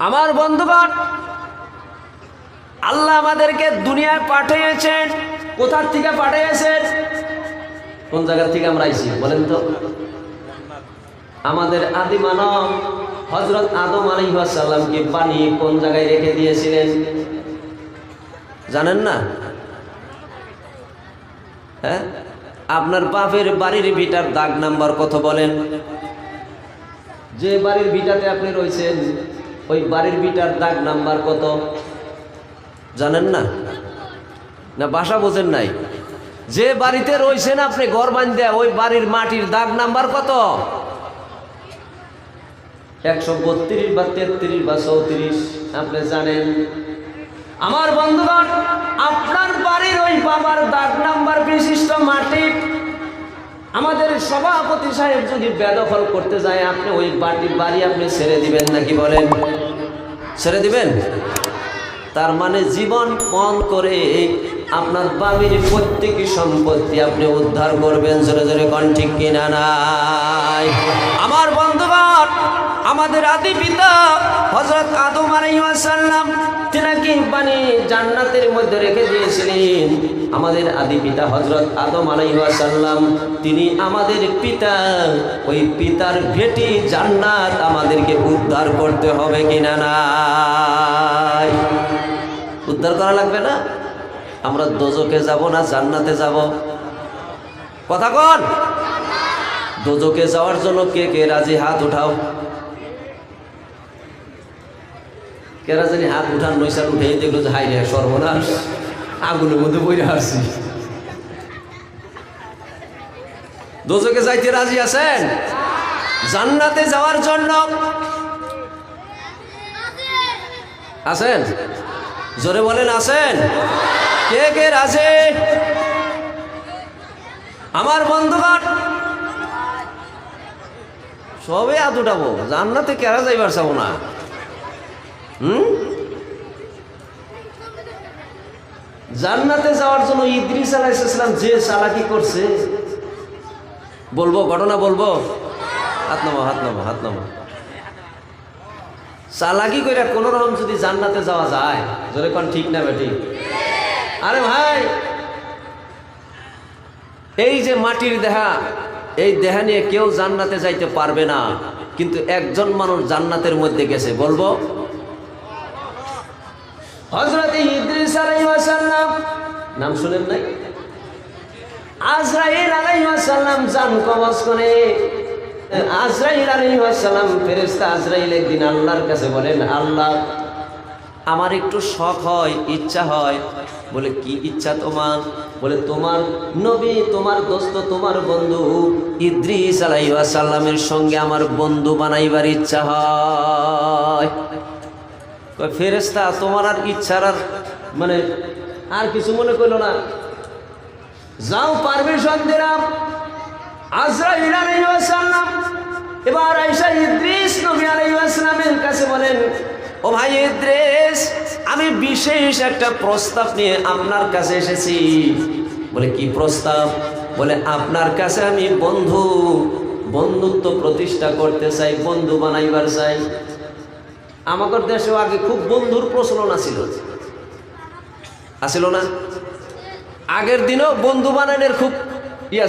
আমার বন্ধুগণ, আল্লাহ আমাদেরকে দুনিয়ায় পাঠিয়েছেন। কোথা থেকে পাঠিয়েছেন? কোন জায়গা থেকে আমরা আইছি বলেন তো? আমাদের আদি মানব হযরত আদম আলাইহিস সালামকে বানিয়ে কোন জায়গায় রেখে দিয়েছিলেন জানেন না? হ্যাঁ, আপনার বাপের বাড়ির ভিটার দাগ নাম্বার কত বলেন? যে বাড়ির ভিটাতে আপনি রয়েছেন ওই বাড়ির ভিটার দাগ নাম্বার কত জানেন না? না ভাষা বোঝেন নাই? যে বাড়িতে রয়েছেন আপনি ঘর বাঁধে ওই বাড়ির মাটির দাগ নাম্বার কত? 132 বা 33 বা 34 আপনি জানেন? আমার বন্ধুগণ, আপনার বাড়ির ওই বাবার দাগ নাম্বার বিশিষ্ট মাটি আমাদের সভাপতি সাহেব যদি বেদখল করতে যায়, আপনি ওই বাড়ি আপনি ছেড়ে দিবেন নাকি বলেন? ছেড়ে দিবেন? তার মানে জীবন পণ করে আপনার বাড়ির প্রত্যেকটি সম্পত্তি আপনি উদ্ধার করবেন। জোরে জোরে কোন ঠিক কিনা নাই? আমার বন্ধুগণ, আমাদের আদি পিতা হযরত আদম আলাইহিস সালাম তিনাকে জান্নাতের মধ্যে রেখে দিয়েছিলেন। আমাদের আদি পিতা হযরত আদম আলাইহিস সালাম তিনি আমাদের পিতা, ওই পিতার ভেটি জান্নাত আমাদেরকে উদ্ধার করতে হবে কিনা নাই? উদ্ধার করা লাগবে না? আমরা দোজখে যাব না জান্নাতে যাব? কথা কোন? দোজখে যাওয়ার জন্য কে কে রাজি? হাত উঠাও। কেরা জানি হাত উঠান নৈশান উঠেই দেখলো যে হাই রে সর্বনাশ, আগুনের মধ্যে বইরে আসছি। দোজখে যাইতে রাজি আছেন? জান্নাতে যাওয়ার জন্য আছেন? জোরে বলেন আছেন? কে কে রাজি? আমার বন্ধুগণ, সবে হাত উঠাবো। জান্নাতে কেরা যাইবার চাবো না? জান্নাতে যাওয়ার জন্য ইদ্রিস আলাইহিস সালাম যে চালাকি করছে বলবো, ঘটনা বলবো? হাত নামা, হাত নামা, হাত নামা। চালাকি করে কোন রকম যদি জান্নাতে যাওয়া যায়, জোরে কোন ঠিক না বেটি? আরে ভাই, এই যে মাটির দেহা, এই দেহা নিয়ে কেউ জান্নাতে যাইতে পারবে না, কিন্তু একজন মানুষ জান্নাতের মধ্যে গেছে, বলবো? হযরত ইদ্রিস আলাইহিস সালাম, নাম শুনেন নাই? আজরাইল আলাইহিস সালাম জান কবজ করে। আজরাইল আলাইহিস সালাম ফেরেশতা আজরাইল একদিন আল্লাহর কাছে বলেন, আল্লাহ আমার একটু শখ হয়, ইচ্ছা হয়। বলে কি ইচ্ছা তোমার? বলে তোমার নবী, তোমার দোস্ত, তোমার বন্ধু ইদ্রিস আলাইহিস সালামের সঙ্গে আমার বন্ধু বানাইবার ইচ্ছা হয়। ফেরেশতা তোমার আর ইচ্ছার আর মানে আর কিছু মনে করলো না, যাও পারমিশন দিলাম। আজরাইল আলাইহিস সালাম এবার আয়েশা ইদ্রিস নবী আলাইহিস সালামের কাছে বলেন, ও ভাই ইদ্রিস, আমি বিশেষ একটা প্রস্তাব নিয়ে আপনার কাছে এসেছি। বলে কি প্রস্তাব? বলে আপনার কাছে আমি বন্ধুত্ব প্রতিষ্ঠা করতে চাই, বন্ধু বানাইবার চাই। আমাদের দেশেও আগে খুব বন্ধুর প্রচলন আছিল না? আগের দিনও বন্ধু বানানোর খুব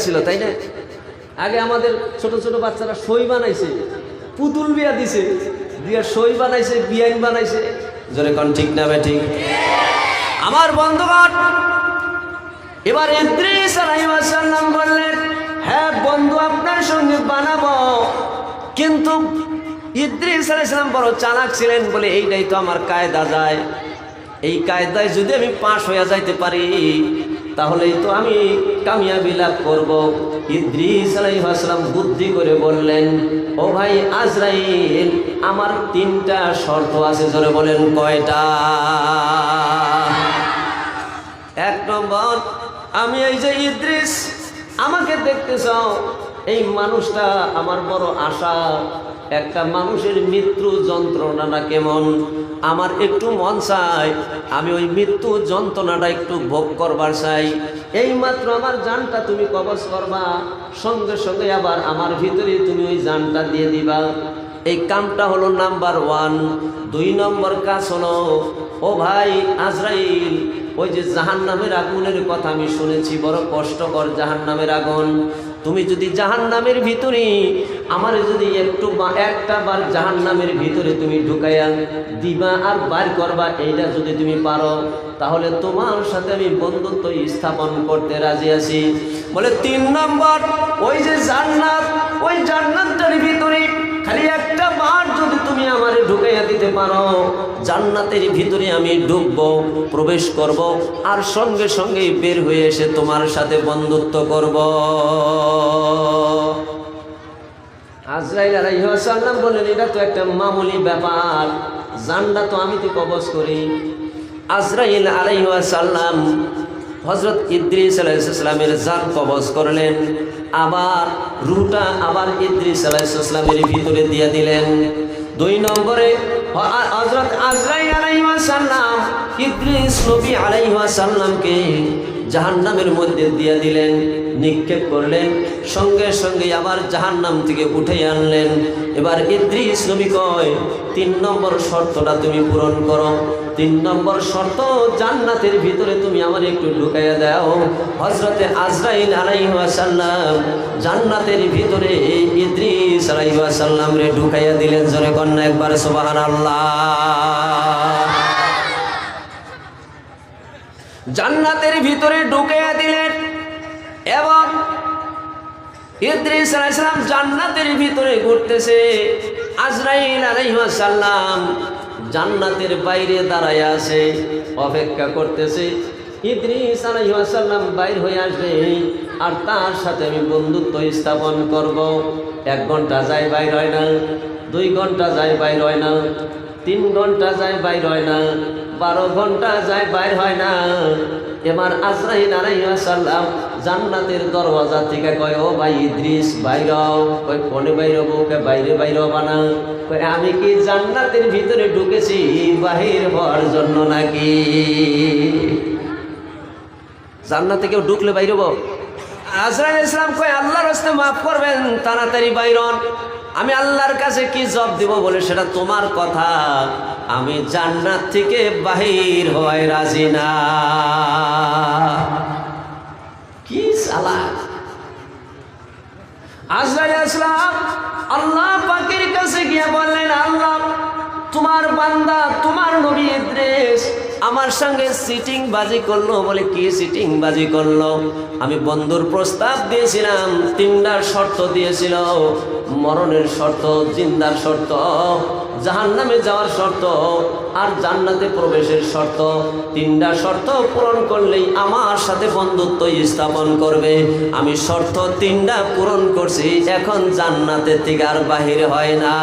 ছিল, তাই না? আগে আমাদের ছোট ছোট বাচ্চারা সই বানাইছে, পুতুল বিয়া দিছে, বিয়ার সই বানাইছে, বিয়াইন বানাইছে। জোরে কোন ঠিক না ঠিক? আমার বন্ধুগণ, এবার ইদ্রিস আলাইহিস সালাম বললেন, হ্যাঁ বন্ধু আপনার সঙ্গে বানাবো। কিন্তু ইদ্রিস আলাইহিস সালাম বড় চালাক ছিলেন, বলে এইটাই তো আমার কায়দা যায়, এই কায়দায় যদি আমি পাশ হয়ে যাইতে পারি তাহলেই তো আমি কামিয়াবি লাভ করব। ইদ্রিস আলাইহিস সালাম বুদ্ধি করে বললেন, ও ভাই আজরাইল, আমার 3টা শর্ত আছে। জোরে বলেন কয়টা? 1 নম্বর, আমি এই যে ইদ্রিস, আমাকে দেখতে চাও, এই মানুষটা আমার বড় আশা। একটা মানুষের মৃত্যু যন্ত্রণাটা কেমন আমার একটু মন চাই, আমি ওই মৃত্যু যন্ত্রণাটা একটু ভোগ করবার চাই। এই মাত্র আমার জানটা তুমি কবজ করবা, সঙ্গে সঙ্গে আবার আমার ভিতরে তুমি ওই জানটা দিয়ে দিবা। এই কামটা হলো নাম্বার 1। 2 নম্বর কাজ হলো, ও ভাই আজরাইল, ওই যে জাহান্নামের আগুনের কথা আমি শুনেছি, বড় কষ্টকর জাহান্নামের আগুন। তুমি যদি জাহান্নামের ভিতরে আমার যদি একটা বার জাহান্নামের ভিতরে তুমি ঢুকাইয়া দিবা আর বার করবা, এইটা যদি তুমি পারো, তাহলে তোমার সাথে আমি বন্ধুত্ব স্থাপন করতে রাজি আছি। বলে 3 নম্বর, ওই যে জান্নাত, ওই জান্নাতের ভিতরে খালি একটা বার যদি তুমি আমারে ঢুকাইয়া দিতে পারো, জান্নাতের ভিতরে আমি ঢুকবো, প্রবেশ করব, আর সঙ্গে সঙ্গে বের হয়ে এসে তোমার সাথে বন্ধুত্ব করব। আজরাইল আলাইহিস সালাম বলেন, এটা তো একটা মামুলি ব্যাপার, জান্নাত তো আমি তো কবজ করি। আজরাইল আলাইহিস সালাম হযরত ইদ্রিস আলাইহিস সালামের জান কবজ করলেন, আবার রূহটা আবার ইদ্রিস আলাইহিস সালামের ভিতরে দিয়ে দিলেন। 2 নম্বরে হযরত আজরাইল আলাইহিস সালাম ইদ্রিস নবী আলাইহিস সালামকে জাহান্নামের মধ্যে দিয়ে দিলেন, নিক্ষেপ করলেন, সঙ্গে সঙ্গে আবার জাহান্নাম থেকে উঠে আনলেন। এবার ইদ্রিস নবী কয়, 3 নম্বর শর্তটা তুমি পূরণ করো। 3 নম্বর শর্ত, জান্নাতের ভিতরে তুমি আমার একটু ঢুকাইয়া দাও। হযরতে আজরাইল আলাইহিস সালাম জান্নাতের ভিতরে ইদ্রিস আলাইহিস সালাম রে ঢুকাইয়া দিলেন। জোরে কন্যা একবার সুবহানাল্লাহ। জান্নাতের ভিতরে ঢুকাইয়া দিলেন এবং ইদ্রিস আলাইহিস সালাম জান্নাতের ভিতরে ঘুরতেছে। আজরাইল আলাইহিস সালাম জান্নাতের বাইরে দাঁড়ায় আছে, অপেক্ষা করতেছে ইদ্রিস আলাইহিস সালাম বাইর হয়ে আসবে আর তার সাথে আমি বন্ধুত্ব স্থাপন করব। 1 ঘন্টা যায় বাইর হয় না, 2 ঘন্টা যায় বাইর হয় না, 3 ঘন্টা যায় বাইর হয় না, 12 ঘন্টা যায় বাইর হয় না। এবার আজরাইল আলাইহিস সালাম জান্নাতের দরওয়াজা থেকে কয়, ও ভাই ইদ্রিস বাইর হও। কয় কোনে বাইর হবো? বাইরে বাইর হবা না। কয় আমি কি জান্নাতের ভিতরে ঢুকেছি বাহির হওয়ার জন্য নাকি? জান্নাতে কেউ ঢুকলে বাইর হবো? আজরাইল আলাইহিস সালাম কয়, আল্লাহর রাস্তায় মাফ করবেন, তাড়াতাড়ি বাইর হন। আমি আল্লাহর কাছে কি জবাব দিব বলে সেটা তোমার কথা, আমি জান্নাত থেকে বাহির হওয়ায় রাজি না। কি চালাক! আজরাইল আলাইহিস সালাম আল্লাহ পাকের কাছে গিয়ে বললেন, আল্লাহ, তোমার বান্দা তোমার নবী ইদ্রিস আমার সঙ্গে সিটিং বাজি করলো। বলে কি সিটিং বাজি করলো? আমি বন্ধুর প্রস্তাব দিয়েছিলাম, 3টা শর্ত দিয়েছিল, মরণের শর্ত, জিন্দার শর্ত, জাহান্নামে যাওয়ার শর্ত আর জান্নাতে প্রবেশের শর্ত। 3টা শর্ত পূরণ করলেই আমার সাথে বন্ধুত্ব স্থাপন করবে। আমি শর্ত 3টা পূরণ করছি, এখন জান্নাতের থেকে আর বাহির হয় না।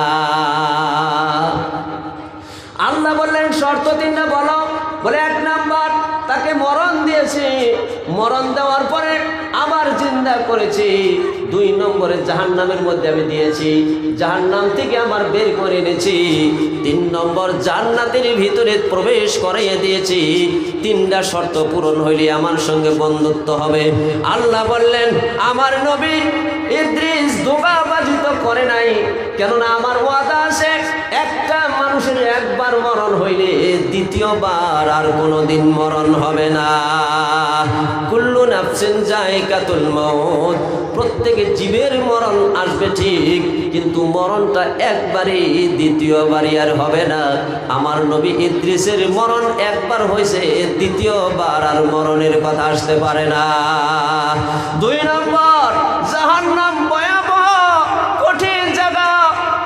আল্লাহ বললেন, শর্ত 3টা বলো। বলে 1 নাম্বার, তাকে মরণ দিয়েছি, মরণ দেওয়ার পরে আবার জিন্দা করেছি। 2 নম্বরে জাহান্নামের মধ্যে আমি দিয়েছি, জাহান্নাম থেকে আবার বের করে এনেছি। 3 নম্বর জান্নাতের ভিতরে প্রবেশ করাইয়ে দিয়েছি। 3টা শর্ত পূরণ হইলে আমার সঙ্গে বন্ধুত্ব হবে। আল্লাহ বললেন, আমার নবী ইদ্রিস ধোঁকাবাজি তো করে নাই, কেননা আমার ওয়াদা আছে, একটা মানুষের একবার মরণ হইলে দ্বিতীয়বার আর কোনোদিন মরণ হবে না। কুল্লু নাফসিন যায়কাতুল মাউত, প্রত্যেক জীবের মরণ আসবে ঠিক, কিন্তু মরণটা একবারই, দ্বিতীয়বারই আর হবে না। আমার নবী ইদ্রিসের মরণ একবার হয়েছে, দ্বিতীয়বার আর মরণের কথা আসতে পারে না। 2 নম্বর, জাহান্নাম ভয়াবহ কঠিন জায়গা।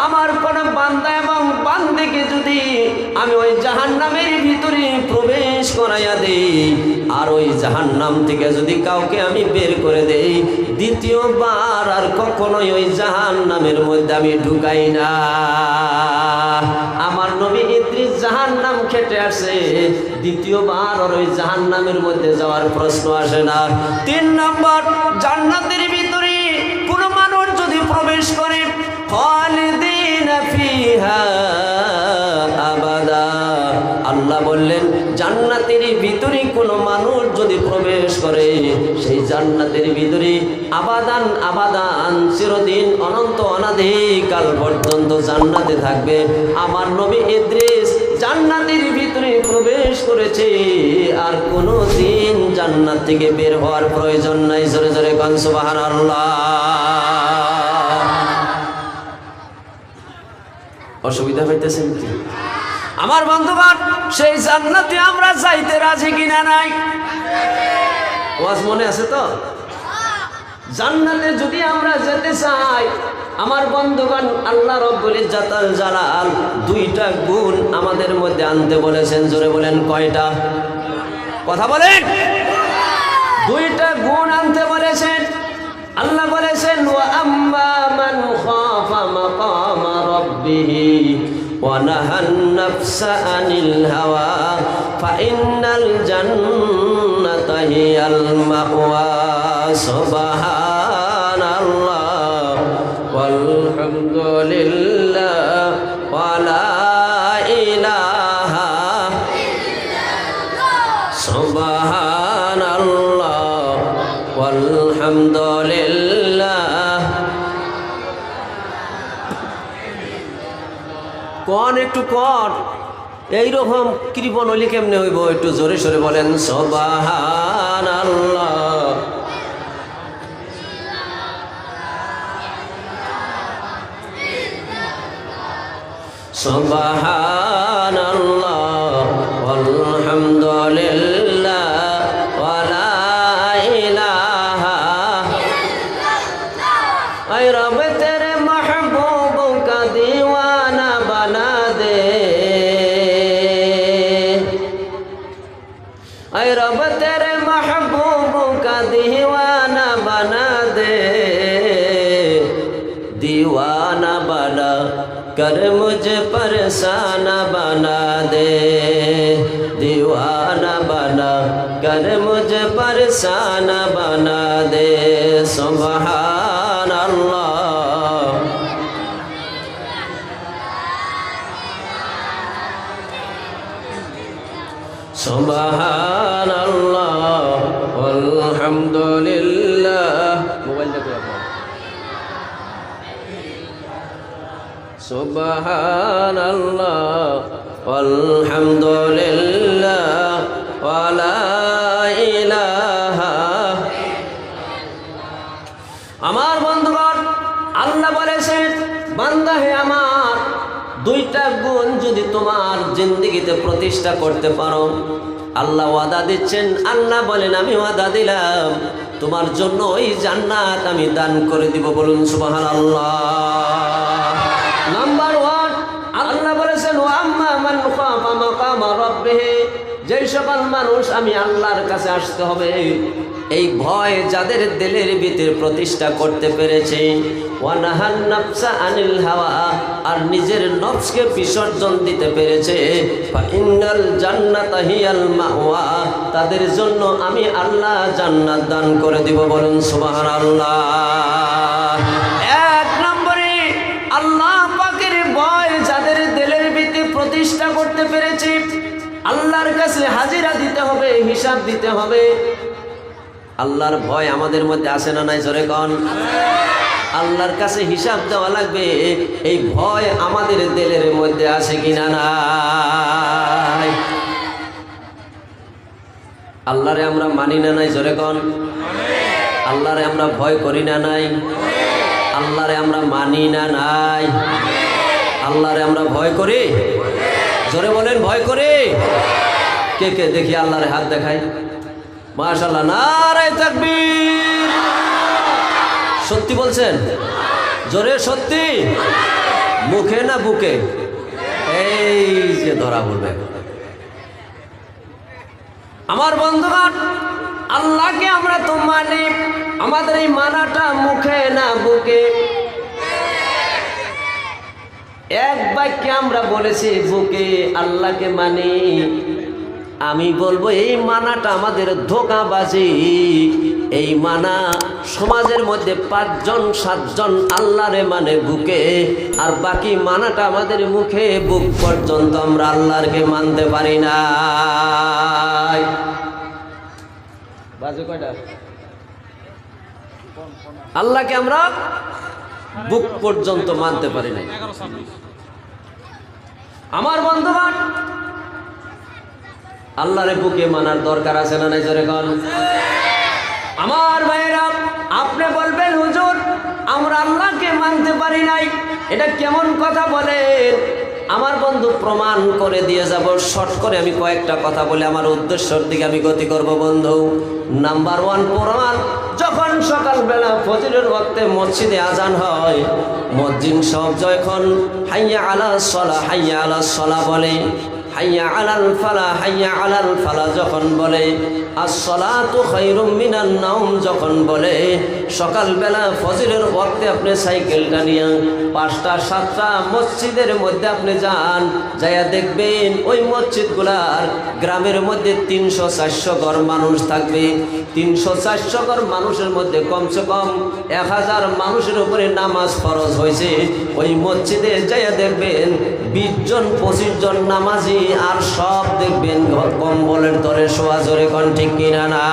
আমার কোন বান্দা এবং বান্দিকে যদি আমি ওই জাহান্নামের ভিতরে প্রবেশ করাইয়া দেই আর ওই জাহান্নাম থেকে যদি কাউকে আমি বের করে দেই, দ্বিতীয়বার আর কখনোই ওই জাহান্নামের মধ্যে আমি ঢুকাই না। আমার নবী ইদ্রিস জাহান্নাম খেটে আসে, দ্বিতীয়বার আর ওই জাহান্নামের মধ্যে যাওয়ার প্রশ্ন আসে না। 3 নম্বর, জান্নাতের ভিতরে কোন মানুষ যদি প্রবেশ করে, খালিদিনা ফিহা আবাদা, আল্লাহ বললেন জান্নাতের ভিতরে কোনো মানুষ যদি প্রবেশ করে, সেই জান্নাতের ভিতরে আবাদান আবাদান চিরদিন অনন্ত অনাদিকাল পর্যন্ত জান্নাতে থাকবে। আমার নবী ইদ্রিস জান্নাতের ভিতরে প্রবেশ করেছে, আর কোনো দিন জান্নাত থেকে বের হওয়ার প্রয়োজন নাই। জোরে জোরে কান সুবহানাল্লাহ। অসুবিধা হইতেছেন কি আমার বন্ধুগণ? সেই জান্নাতে আমরা যাইতে রাজি কিনা নাই? ওয়াজ মনে আছে তো? জান্নাতে যদি আমরা যেতে চাই আমার বন্ধুগণ, আল্লাহ রব্বুল ইজ্জাতুল জালাল দুইটা গুণ আমাদের মধ্যে আনতে বলেছেন। জোরে বলেন কয়টা? কথা বলেন। দুইটা গুণ আনতে বলেছেন। আল্লাহ বলেছেন ওয়া আম্মা মান খাফা মাকামা রাব্বিহি ওয়া নাহান নাফসা আনিল হাওয়া ফাইন্নাল জান্নাতা হিয়াল মাওয়া। সুবহানাল্লাহ ওয়ালহামদুলিল্লাহ ওয়া লা ইলাহা ইল্লাল্লাহ। সুবহানাল্লাহ ওয়ালহামদুলিল্লাহ। কোন একটু কোন এইরকম কৃপণ হইলে কেমনে হইব? একটু জোরে সোরে বলেন সুবহানাল্লাহ। সুবহানাল্লাহ ওয়ালহামদুলিল্লাহ ওয়া লা ইলাহা ইল্লাল্লাহ। আয় রব তেরে महबूब का दीवाना बना दे, अय रब तेरे महबूब का दीवाना बना दे, दीवाना बना कर मुझे परसाना बना दे, दीवाना बना कर मुझे परसाना बना दे। सुबहानल्लाह সুবহানাল্লাহ আলহামদুলিল্লাহ। মোবাইল দেখো আপনার। সুবহানাল্লাহ আলহামদুলিল্লাহ ওয়া লা ইলাহা। আমার বন্ধুগণ, আল্লাহ বলেছেন বান্দা হে আমার, দুইটা গুণ যদি তোমার জিন্দেগিতে প্রতিষ্ঠা করতে পারো, আল্লাহ ওয়াদা দিচ্ছেন। আল্লাহ বলেন আমি ওয়াদা দিলাম তোমার জন্য ওই জান্নাত আমি দান করে দিব। বলুন সুবহানাল্লাহ। নাম্বার 1 আল্লাহ বলেছেন ওয়া আম্মা মান খাফা মাকামা রাব্বিহি, যেই সকল মানুষ আমি আল্লাহর কাছে আসতে হবে, এই ভয় যাদের দিলের ভিতরে প্রতিষ্ঠা করতে পেরেছে, ওয়া নাহান নাফসা আনিল হাওয়া, আর নিজের নফসকে বিসর্জন দিতে পেরেছে, ফাইন্নাল জান্নাতা হিয়াল মাওয়া, তাদের জন্য আমি আল্লাহ জান্নাত দান করে দিব। বলুন সুবহানাল্লাহ। এক নম্বরে আল্লাহ পাকের ভয় যাদের দিলের ভিতরে প্রতিষ্ঠা করতে পেরেছে, আল্লাহর কাছে হাজিরা দিতে হবে, হিসাব দিতে হবে। আল্লাহর ভয় আমাদের মধ্যে আছে না নাই? জোরে কোন। আল্লাহর কাছে হিসাব দেওয়া লাগবে, এই ভয় আমাদের দিলের মধ্যে আছে কিনা নাই? আল্লাহরে আমরা মানি না নাই? জোরে কোন। আল্লাহরে আমরা ভয় করি না নাই? আল্লাহরে আমরা মানি না নাই? আল্লাহরে আমরা ভয় করি? জোরে বলেন ভয় করি। কে কে দেখি আল্লাহরে হাত দেখায়। মাশাআল্লাহ, নারে তাকবীর। সত্যি বলছেন? জোরে সত্যি? মুখে না বুকে? এই যে ধরা বলবে। আমার বন্ধুগণ, আল্লাহকে আমরা তো মানি, আমাদের এই মানাটা মুখে না বুকে। এক বাক্যে আমরা বলেছি বুকে আল্লাহকে মানি। আমি বলবো এই মানাটা আমাদের ধোঁকাবাজি। এই মানা সমাজের মধ্যে 5 জন 7 জন আল্লাহরে মানে বুকে, আর বাকি মানাটা আমাদের মুখে, বুক পর্যন্ত আমরা আল্লাহকে মানতে পারি না। বাজে কয়টা? আল্লাহকে আমরা বুক পর্যন্ত মানতে পারি না। আমার বন্ধুগণ, আল্লাহরে বুকে মানার দরকার আছে না নাই? জোরে বল। আমার ভাইয়েরা, আপনি বলবেন হুজুর আমরা আল্লাহকে মানতে পারি নাই, এটা কেমন কথা বলেন? আমার বন্ধু প্রমাণ করে দিয়ে যাব। শর্ট করে আমি কয়েকটা কথা বলে আমার উদ্দেশ্যের দিকে আমি গতি করব বন্ধু। নাম্বার 1 প্রমাণ, যখন সকালবেলা ফজরের ওয়াক্তে মসজিদে আজান হয়, মুয়াজ্জিন সাহেব যখন হাইয়া আলাস সালাহ হাইয়া আলাস সালাহ বলে, হাইয়া আলাল ফালাহ হাইয়া আলাল ফালাহ যখন বলে, আসসালাতু খায়রুম মিনান নাওম যখন বলে, সকালবেলা ফজরের ওয়াক্তে আপনি সাইকেলটা নিয়ে 5টা 7টা মসজিদের মধ্যে আপনি যান, যাইয়া দেখবেন ওই মসজিদগুলার গ্রামের মধ্যে 300-400 ঘর মানুষ থাকবে। 300-400 ঘর মানুষের মধ্যে কমসে কম 1000 মানুষের উপরে নামাজ ফরজ হয়েছে। ওই মসজিদে যাইয়া দেখবেন 20 জন 25 জন নামাজি, আর সব দেখবেন কম্বলের তরে শোয়া। জোরে কোন ঠিক কিনা না?